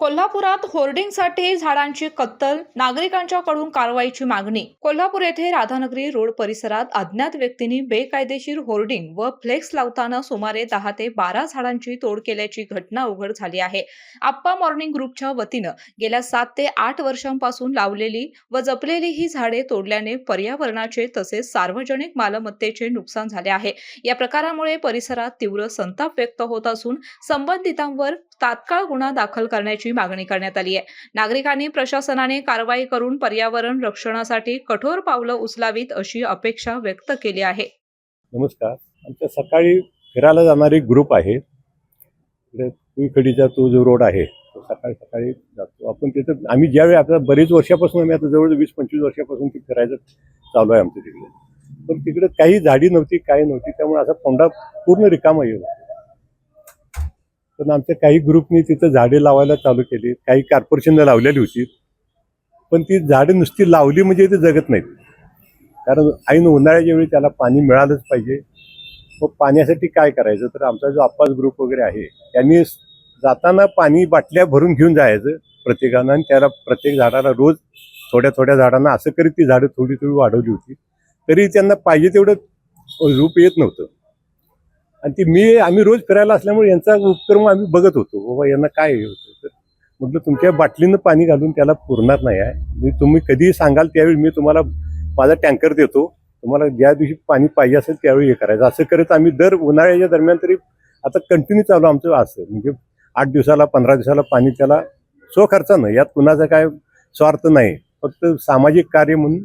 कोल्हापुरात होर्डिंगसाठी झाडांची कत्तल, नागरिकांच्याकडून कारवाईची मागणी। कोल्हापूर येथे राधानगरी रोड परिसरात अज्ञात व्यक्तींनी बेकायदेशीर होर्डिंग व फ्लेक्स लावताना सुमारे 10 ते 12 झाडांची तोड केल्याची घटना उघड झाली आहे। आप्पा मॉर्निंग ग्रुपच्या वतीनं गेल्या 7 ते 8 वर्षांपासून लावलेली व जपलेली ही झाडे तोडल्याने पर्यावरणाचे तसेच सार्वजनिक मालमत्तेचे नुकसान झाले आहे। या प्रकारामुळे परिसरात तीव्र संताप व्यक्त होत असून संबंधितांवर तात्काळ गुन्हा दाखल करण्याची मागणी करण्यात आली आहे। नागरिकांनी प्रशासनाने कारवाई करून पर्यावरण रक्षणासाठी कठोर पावलं उचलावीत अशी अपेक्षा व्यक्त केली आहे। नमस्कार। आमच्या सकाळी फिरायला जाणारी ग्रुप आहे। कुईखडीचा तो जो रोड आहे तो सकाळी जातो आपण तिथे। आम्ही ज्यावेळी आता बरेच वर्षापासून आम्ही आता जवळ 20-25 वर्षापासून ते फिरायचं चालू आहे आमचं तिकडे। पण तिकडे काही झाडी नव्हती, काही नव्हती, त्यामुळे असा फोंडा पूर्ण रिकामा येतो। पण आमच्या काही ग्रुपनी तिथं झाडे लावायला चालू केली, काही कॉर्पोरेशनने लावलेली होती, पण ती झाडे नुसती लावली म्हणजे ते जगत नाहीत। कारण ऐन उन्हाळ्याच्या वेळी त्याला पाणी मिळालंच पाहिजे। मग पाण्यासाठी काय करायचं, तर आमचा जो आप्पास ग्रुप वगैरे आहे त्यांनी जाताना पाणी बाटल्या भरून घेऊन जायचं प्रत्येकानं, आणि त्याला प्रत्येक झाडाला रोज थोड्या थोड्या झाडांना असं करीत ती झाडं थोडी थोडी वाढवली होती, तरी त्यांना पाहिजे तेवढं रूप येत नव्हतं। आणि आम्ही रोज फिरायला असल्यामुळे यांचा उपक्रम आम्ही बघत होतो, बाबा यांना काय होतं। तर म्हटलं तुमच्या बाटलीनं पाणी घालून त्याला पुरणार नाही आहे, तुम्ही कधीही सांगाल त्यावेळी मी तुम्हाला माझा टँकर देतो, तुम्हाला ज्या दिवशी पाणी पाहिजे असेल त्यावेळी हे करायचं। असं करत आम्ही दर उन्हाळ्याच्या दरम्यान तरी आता कंटिन्यू चालू आमचं असं, म्हणजे 8 दिवसाला 15 दिवसाला पाणी त्याला स्वखर्चानं, यात कुणाचा काय स्वार्थ नाही, फक्त सामाजिक कार्य म्हणून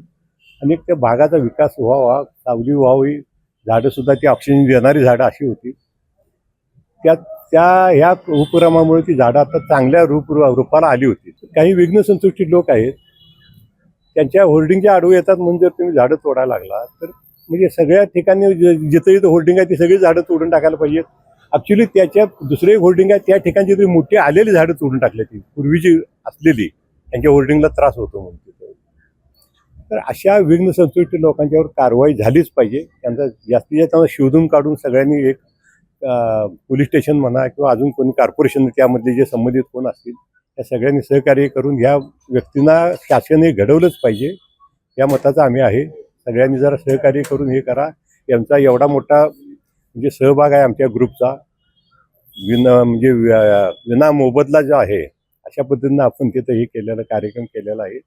आणि त्या भागाचा विकास व्हावा, सावली व्हावी, झाडं सुद्धा ती ऑक्सिजन देणारी झाडं अशी होती। ह्या उपक्रमामुळे ती झाडं आता चांगल्या रूपाला आली होती। काही विघ्न संतुष्टी लोक आहेत, त्यांच्या होर्डिंगच्या आडवे येतात म्हणून जर तुम्ही झाडं तोडायला लागला तर म्हणजे सगळ्या ठिकाणी जिथं होर्डिंग आहे ती सगळी झाडं तोडून टाकायला पाहिजेत। ॲक्च्युली त्याच्या दुसरे होर्डिंग आहे त्या ठिकाणी तरी मोठी आलेली झाडं तोडून टाकली, ती पूर्वीची असलेली त्यांच्या होर्डिंगला त्रास होतो म्हणून तिथं। तर अशा विघ्न संतुष्टी लोकांच्यावर कारवाई झालीच पाहिजे। त्यांचा जास्तीत जास्त शोधून काढून सगळ्यांनी एक पोलीस स्टेशन म्हणा किंवा अजून कोणी कॉर्पोरेशन त्यामधले जे संबंधित कोण असतील त्या सगळ्यांनी सहकार्य करून ह्या व्यक्तींना शासन हे घडवलंच पाहिजे, या मताचा आम्ही आहे। सगळ्यांनी जरा सहकार्य करून हे करा। यांचा एवढा मोठा म्हणजे सहभाग आहे आमच्या ग्रुपचा, म्हणजे विना मोबदला जो आहे अशा पद्धतीनं आपण तिथं हे केलेला कार्यक्रम केलेला आहे।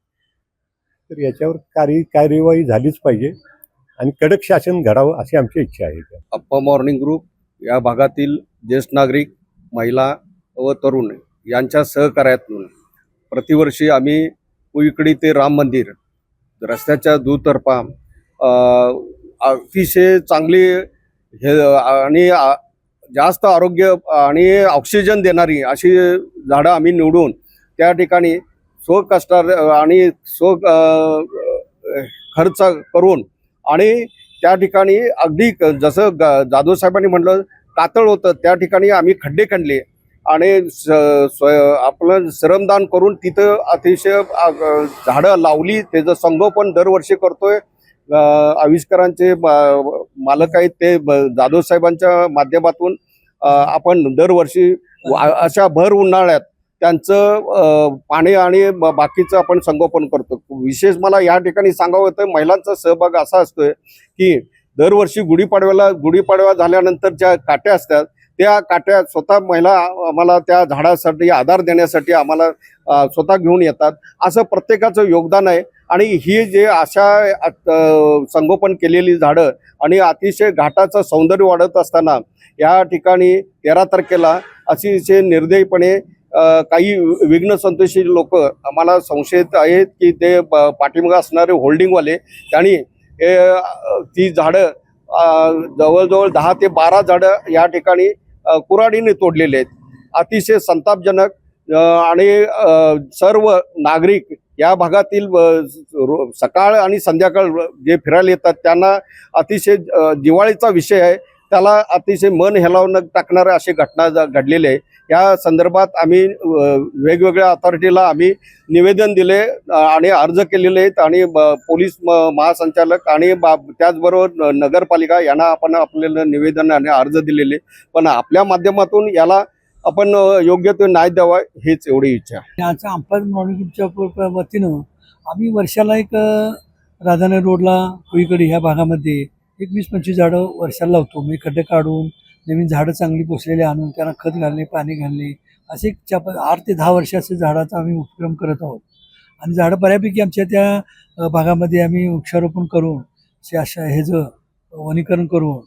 तर याच्यावर कार्यवाही झालीच पाहिजे आणि कडक शासन घडावं अशी आमची इच्छा आहे। आप्पा मॉर्निंग ग्रुप या भागातील ज्येष्ठ नागरिक, महिला व तरुण यांच्या सहकार्यातून प्रतिवर्षी आम्ही कुईखडी ते राम मंदिर रस्त्याच्या दुतर्फा अतिशय चांगली हे आणि जास्त आरोग्य आणि ऑक्सिजन देणारी अशी झाडं आम्ही निवडून त्या ठिकाणी स्वकष्ट आणि खर्च करून आणि त्या ठिकाणी अगदी जसं जाधव साहेबांनी म्हटलं कातळ होतं त्या ठिकाणी आम्ही खड्डे खणले आणि आपलं श्रमदान करून तिथं अतिशय झाडं लावली। त्याचं संगोपन दरवर्षी करतोय। आविष्कारांचे मालक आहेत ते जाधव साहेबांच्या माध्यमातून आपण दरवर्षी अशा भर उन्हाळ्यात त्यांचं पाणी आणि बाकीचं आपण संगोपन करतो। विशेष मला या ठिकाणी सांगावं होतं, महिलांचा सहभाग असा असतोय की दरवर्षी गुढीपाडवा झाल्यानंतर ज्या काट्या असतात त्या काट्या स्वतः महिला आम्हाला त्या झाडासाठी आधार देण्यासाठी आम्हाला स्वतः घेऊन येतात। असं प्रत्येकाचं योगदान आहे आणि ही जे अशा संगोपन केलेली झाडं आणि अतिशय घाटाचं सौंदर्य वाढत असताना या ठिकाणी 13 तारखेला अतिशय निर्दयीपणे काही विघ्न संतोषी लोक आम्हाला संशयित आहेत की ते पाठीमागे असणारे होल्डिंगवाले त्यांनी ती झाडं जवळजवळ 10 ते 12 झाडं या ठिकाणी कुऱ्हाडीने तोडलेले आहेत। अतिशय संतापजनक आणि सर्व नागरिक या भागातील सकाळ आणि संध्याकाळ जे फिरायला येतात त्यांना अतिशय दिवाळीचा विषय आहे, त्याला अतिशय मन हेलावून टाकणारे अशी घटना घडलेली आहे। या संदर्भात आम्ही वेगवेगळ्या अथॉरिटीला आम्ही निवेदन दिले आणि अर्ज केलेले आहेत आणि पोलीस महासंचालक आणि त्याचबरोबर नगरपालिका यांना आपण आपल्याला निवेदन आणि अर्ज दिलेले, पण आपल्या माध्यमातून याला आपण योग्य तो न्याय द्यावा हेच एवढी इच्छा आहे. याचा अंपायर ग्रुपच्या वतीनं आम्ही वर्षाला एक राधानगरी रोडला कुईकडे ह्या भागामध्ये एक 20-25 झाडं वर्षाला लावतो. मी खड्डे काढून नवीन झाडं चांगली पोसलेली आणून त्यांना खत घालणे, पाणी घालणे असे 8 ते 10 वर्षाचे झाडाचा आम्ही उपक्रम करत आहोत. आणि झाडं बऱ्यापैकी आमच्या त्या भागामध्ये आम्ही वृक्षारोपण करून अशा ह्याचं वनीकरण करून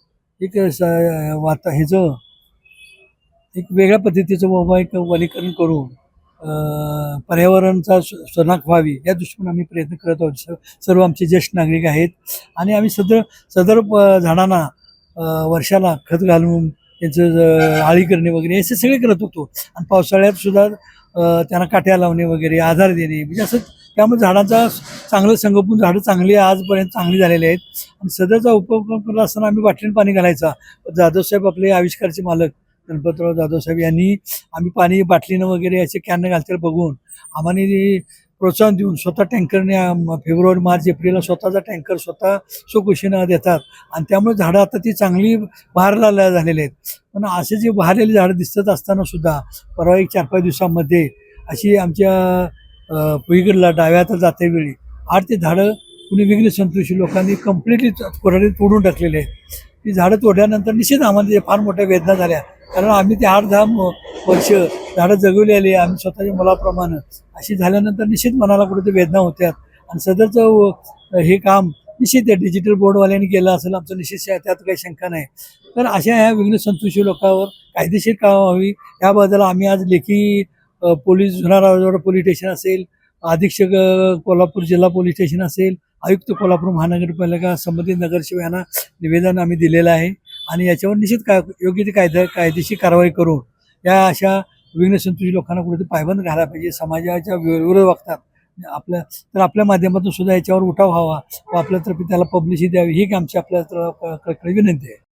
एक ह्याचं एक वेगळ्या पद्धतीचं बाबा एक वनीकरण करून पर्यावरणाचा शोनाक व्हावी या दृष्टीने आम्ही प्रयत्न करत आहोत. सर्व आमचे ज्येष्ठ नागरिक आहेत आणि आम्ही सदर झाडांना वर्षाला खत घालून त्यांचं आळी करणे वगैरे असे सगळे करत होतो. आणि पावसाळ्यात सुद्धा त्यांना काट्या लावणे वगैरे आधार देणे म्हणजे असं त्यामुळे झाडांचा चांगलं संगोपन झाडं चांगली आजपर्यंत चांगली झालेली आहेत. आणि सदरचा उपक्रम करत असताना आम्ही बाटलीने पाणी घालायचा. जाधवसाहेब आपले आविष्कारचे मालक गणपतराव जाधवसाहेब यांनी आम्ही पाणी बाटलीनं वगैरे असे कॅननं घालताना बघून आम्हाला प्रोत्साहन देऊन स्वतः टँकरने फेब्रुवारी, मार्च, एप्रिलला स्वतःचा टँकर स्वतः स्वखुशीनं देतात. आणि त्यामुळे झाडं आता ती चांगली बहारला झालेली आहेत. पण असे जे बहारलेली झाडं दिसत असताना सुद्धा परवा एक 4-5 दिवसामध्ये अशी आमच्या पुईकडला डाव्या हातात जातेवेळी 8 ते झाडं कुणी वेगळी संतोषी लोकांनी कम्प्लिटली कोरडे तोडून टाकलेले आहेत. ती झाडं तोडल्यानंतर निश्चित आम्हाला फार मोठ्या वेदना झाल्या. कारण आम्ही ते 8-10 वर्ष झाडं जगवली आली आम्ही स्वतःच्या मुलाप्रमाणे. अशी झाल्यानंतर निश्चित मनाला कुठे वेदना होत्यात. आणि सदरचं हे काम निश्चित त्या डिजिटल बोर्डवाल्यांनी केलं असेल आमचं निश्चित त्यात काही शंका नाही. तर अशा ह्या विघ्न संतोषी लोकांवर कायदेशीर कारवाई व्हावी याबद्दल आम्ही आज लेखी पोलीस जुनाराजवाडा पोलीस स्टेशन असेल, अधीक्षक कोल्हापूर जिल्हा पोलीस स्टेशन असेल, आयुक्त कोल्हापूर महानगरपालिका, संबंधित नगरसेवक यांना निवेदन आम्ही दिलेलं आहे. आणि याच्यावर निश्चित योग्य ती कायदेशीर कारवाई करून या अशा विघ्न संतोषी लोकांना कुठेतरी पायबंद घालायला पाहिजे. समाजाच्या विरोध वागतात आपल्या माध्यमातून सुद्धा याच्यावर उठाव व्हावा व आपल्यातर्फे त्याला पब्लिसिटी द्यावी ही आमची आपल्या विनंती आहे.